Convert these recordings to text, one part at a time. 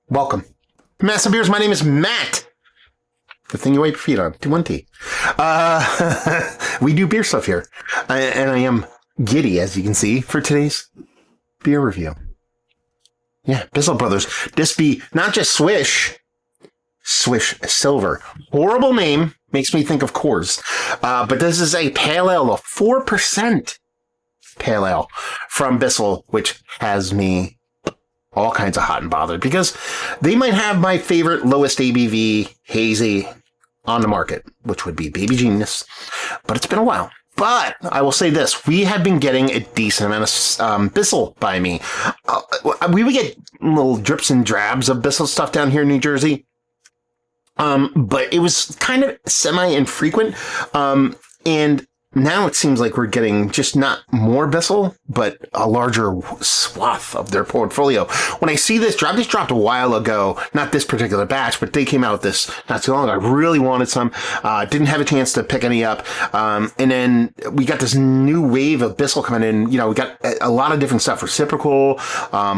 Welcome. Massive Beers, my name is Matt. The thing you wipe your feet on. 2-1-T. We do beer stuff here. And I am giddy, as you can see, for today's beer review. Yeah, Bissell Brothers. This be not just Swish Silver. Horrible name. Makes me think of Coors. But this is a pale ale, a 4% pale ale from Bissell, which has me all kinds of hot and bothered because they might have my favorite lowest ABV Hazie on the market, which would be Baby Genius. But it's been a while. But I will say this. We have been getting a decent amount of Bissell by me. We would get little drips and drabs of Bissell stuff down here in New Jersey. But it was kind of semi-infrequent. And now it seems like we're getting just not more Bissell, but a larger swath of their portfolio. When I see this dropped a while ago, not this particular batch, but they came out with this not too long ago. I really wanted some, didn't have a chance to pick any up. And then we got this new wave of Bissell coming in. You know, we got a lot of different stuff. Reciprocal.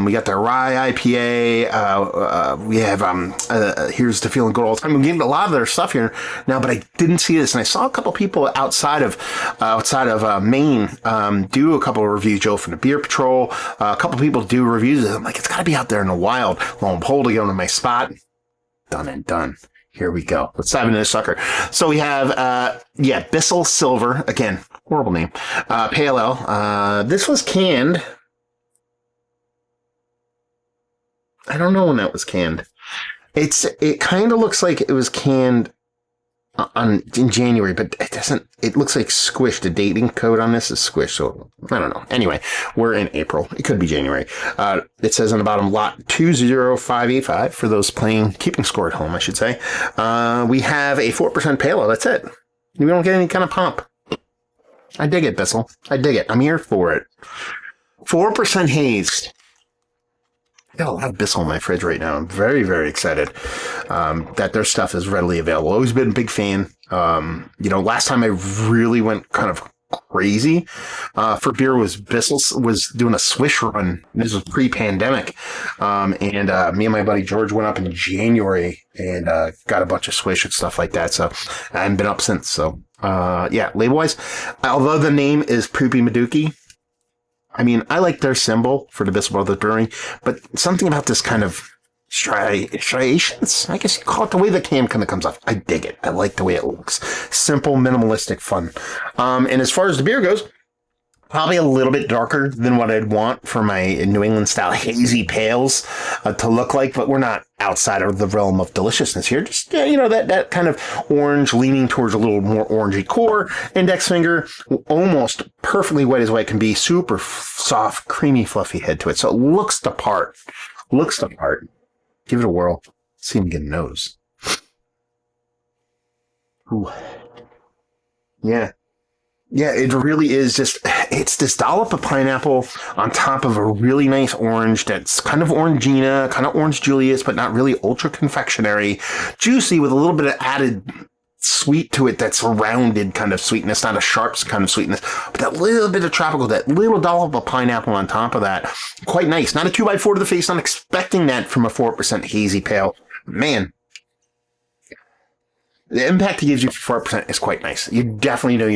We got the Rye IPA. We have, Here's to Feeling Good All the Time. We're getting a lot of their stuff here now, but I didn't see this. And I saw a couple people outside of Maine, do a couple of reviews, Joe from the Beer Patrol. A couple of people do reviews. I'm like, it's got to be out there in the wild. Lo and behold, I go to my spot. Done and done. Here we go. Let's dive into this sucker. So we have, Bissell Silver. Again, horrible name. Pale ale. This was canned. I don't know when that was canned. It kind of looks like it was canned in January, but it doesn't. It looks like Swish. The dating code on this is Swish, so I don't know. Anyway, we're in April. It could be January. It says on the bottom, lot 20585 for those keeping score at home, I should say. We have a 4% pale ale. That's it. We don't get any kind of pomp. I dig it, Bissell. I dig it. I'm here for it. 4% hazed. I got a lot of Bissell in my fridge right now. I'm very, very excited that their stuff is readily available. Always been a big fan. Last time I really went kind of crazy for beer was Bissell was doing a Swish run. This was pre-pandemic. And me and my buddy George went up in January and got a bunch of Swish and stuff like that. So I haven't been up since. So, label-wise, although the name is Poopy Maduki, I mean, I like their symbol for the Bissell Brothers Brewing, but something about this kind of striations, I guess you call it, the way the can kind of comes off. I dig it. I like the way it looks. Simple, minimalistic fun. And as far as the beer goes, probably a little bit darker than what I'd want for my New England style hazy pales to look like, but we're not outside of the realm of deliciousness here. Just, that kind of orange leaning towards a little more orangey core, index finger, almost perfectly white as white can be, super soft, creamy, fluffy head to it. So it looks the part. Give it a whirl. See him get a nose. Ooh. Yeah. Yeah, it really is it's this dollop of pineapple on top of a really nice orange that's kind of orangina, kind of orange Julius, but not really ultra confectionery. Juicy with a little bit of added sweet to it that's a rounded kind of sweetness, not a sharp kind of sweetness, but that little bit of tropical, that little dollop of pineapple on top of that. Quite nice. Not a 2x4 to the face, not expecting that from a 4% hazy pale. Man. The impact it gives you for 4% is quite nice. You definitely know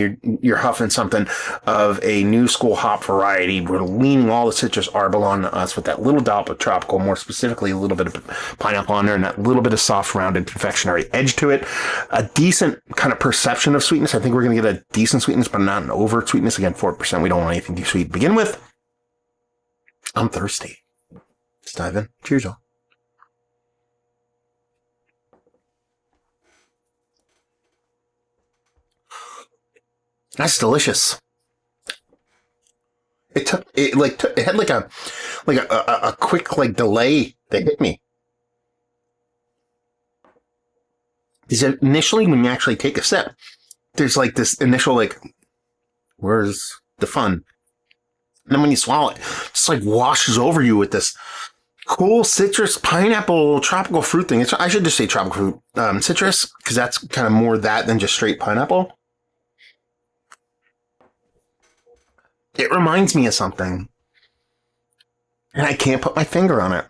you're huffing something of a new school hop variety. We're leaning all the citrus arbol on us with that little dollop of tropical, more specifically a little bit of pineapple on there and that little bit of soft, rounded confectionery edge to it. A decent kind of perception of sweetness. I think we're going to get a decent sweetness, but not an overt sweetness. Again, 4%. We don't want anything too sweet to begin with. I'm thirsty. Let's dive in. Cheers, y'all. That's delicious. It had like a quick delay that hit me. Is initially when you actually take a sip, there's this initial where's the fun? And then when you swallow it, it's washes over you with this cool citrus, pineapple, tropical fruit thing. I should just say tropical fruit, citrus, because that's kind of more that than just straight pineapple. It reminds me of something, and I can't put my finger on it.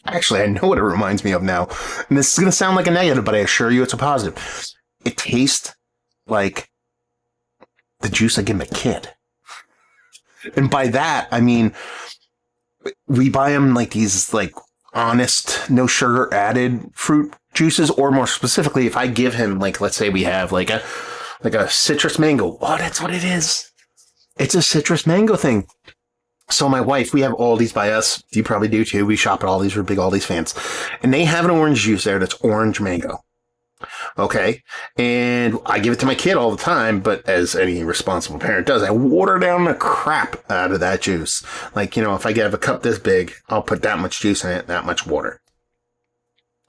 Actually, I know what it reminds me of now. And this is going to sound like a negative, but I assure you it's a positive. It tastes like the juice I give my kid. And by that, I mean, we buy them like these, like, honest, no sugar added fruit juices, or more specifically, if I give him, like, let's say we have like a citrus mango. Oh, that's what it is. It's a citrus mango thing. So my wife, we have Aldi's by us. You probably do too. We shop at Aldi's. We're big Aldi's fans. And they have an orange juice there that's orange mango. Okay. And I give it to my kid all the time, but as any responsible parent does, I water down the crap out of that juice. Like, you know, if I have a cup this big, I'll put that much juice in it, that much water.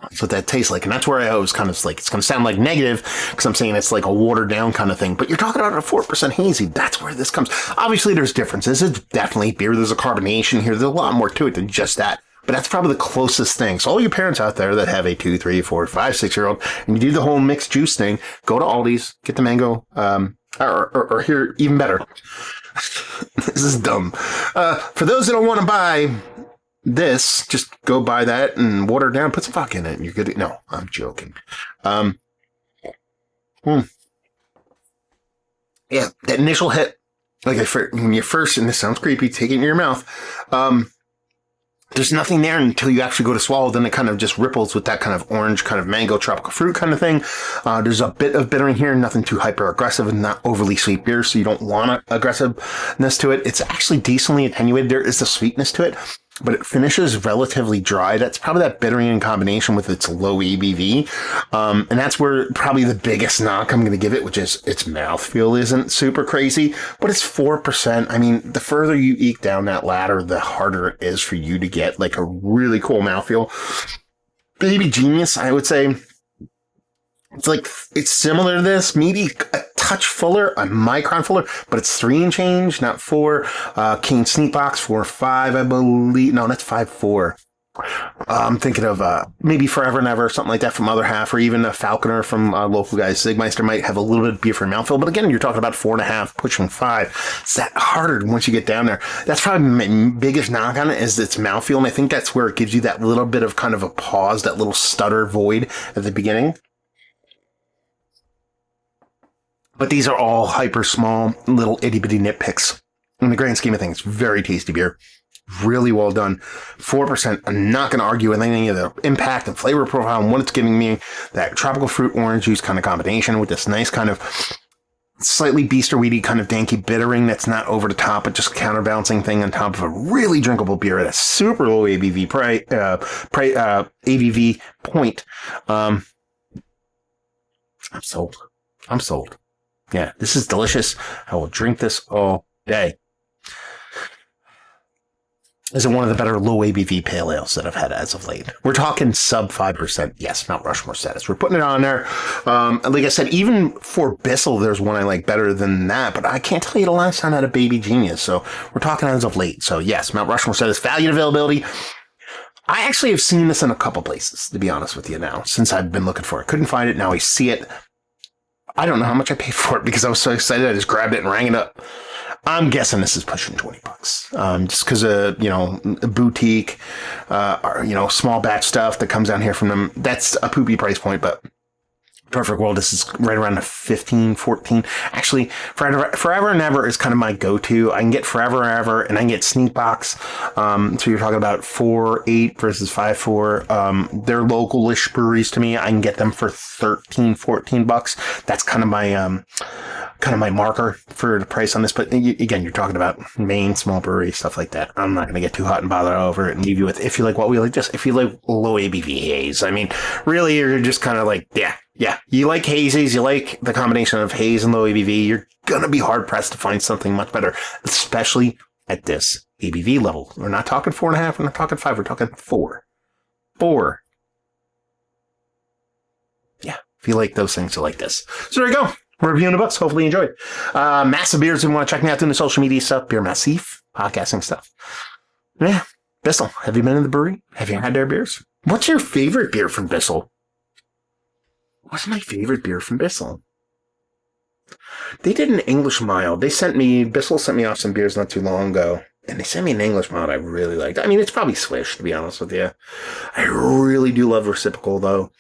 That's what that tastes like. And that's where I always kind of like, it's going to sound like negative because I'm saying it's like a watered down kind of thing. But you're talking about a 4% hazy. That's where this comes. Obviously, there's differences. It's definitely beer. There's a carbonation here. There's a lot more to it than just that. But that's probably the closest thing. So all you parents out there that have a 2, 3, 4, 5, 6-year-old, and you do the whole mixed juice thing, go to Aldi's, get the mango, or here, even better. This is dumb. For those that don't want to buy this, just go buy that and water it down, put some vodka in it, and you're good. No, I'm joking. Yeah, that initial hit, like when you first, and this sounds creepy, take it in your mouth, there's nothing there until you actually go to swallow. Then it kind of just ripples with that kind of orange, kind of mango, tropical fruit kind of thing. There's a bit of bitter in here, nothing too hyper aggressive and not overly sweet beer, so you don't want aggressiveness to it. It's actually decently attenuated. There is the sweetness to it, but it finishes relatively dry. That's probably that bittering in combination with its low ABV. And that's where probably the biggest knock I'm going to give it, which is its mouthfeel isn't super crazy, but it's 4%. I mean, the further you eke down that ladder, the harder it is for you to get like a really cool mouthfeel. Baby Genius, I would say, it's similar to this, maybe a touch fuller, a micron fuller, but it's 3 and change, not 4. King Sneak Box 4.5, I believe. No, that's 5.4. I'm thinking of maybe Forever and Ever, something like that from Other Half, or even a Falconer from local guys. Zigmeister might have a little bit of beer for mouthfeel, but again, you're talking about 4.5, pushing 5. It's that harder once you get down there. That's probably my biggest knock on it is its mouthfeel, and I think that's where it gives you that little bit of kind of a pause, that little stutter void at the beginning. But these are all hyper small, little itty bitty nitpicks. In the grand scheme of things, very tasty beer. Really well done. 4%. I'm not going to argue with any of the impact and flavor profile and what it's giving me. That tropical fruit orange juice kind of combination with this nice kind of slightly beester weedy kind of danky bittering that's not over the top, but just counterbalancing thing on top of a really drinkable beer at a super low ABV ABV point. I'm sold. I'm sold. Yeah, this is delicious. I will drink this all day. This is one of the better low ABV pale ales that I've had as of late. We're talking sub 5%. Yes, Mount Rushmore status. We're putting it on there. Like I said, even for Bissell, there's one I like better than that, but I can't tell you the last time I had a Baby Genius. So we're talking as of late. So yes, Mount Rushmore status, value and availability. I actually have seen this in a couple places, to be honest with you now, since I've been looking for it. Couldn't find it. Now I see it. I don't know how much I paid for it because I was so excited. I just grabbed it and rang it up. I'm guessing this is pushing $20. Just because of, a boutique, or, small batch stuff that comes down here from them. That's a poopy price point, but Perfect World, this is right around the 15, 14. Actually, Forever and Ever is kind of my go-to. I can get Forever and Ever, and I can get Sneak Box. So you're talking about 4.8 versus 5.4. They're local-ish breweries to me. I can get them for $13, $14. That's kind of my marker for the price on this. But again, you're talking about Maine, small brewery, stuff like that. I'm not going to get too hot and bother over it and leave you with, if you like what we like, just if you like low ABV haze. I mean, really, you're just kind of like, yeah, you like hazies, you like the combination of haze and low ABV, you're going to be hard-pressed to find something much better, especially at this ABV level. We're not talking 4.5, we're not talking 5, we're talking 4. 4. Yeah, if you like those things, you like this. So there you go. We're reviewing the books. Hopefully you enjoyed. Massive Beers, if you want to check me out doing the social media stuff, Beer Massif, podcasting stuff. Yeah, Bissell, have you been in the brewery? Have you had their beers? What's your favorite beer from Bissell? What's my favorite beer from Bissell? They did an English mild. Bissell sent me off some beers not too long ago. And they sent me an English mod I really liked. I mean, it's probably Swish, to be honest with you. I really do love Reciprocal, though.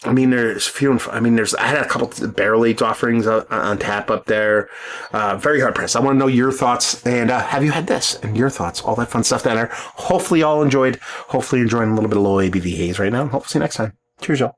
I mean, there's few. I mean, I had a couple of barrel aged offerings on tap up there. Very hard pressed. I want to know your thoughts. And have you had this? And your thoughts. All that fun stuff down there. Hopefully, y'all enjoyed. Hopefully, enjoying a little bit of low ABV haze right now. Hopefully, see you next time. Cheers, y'all.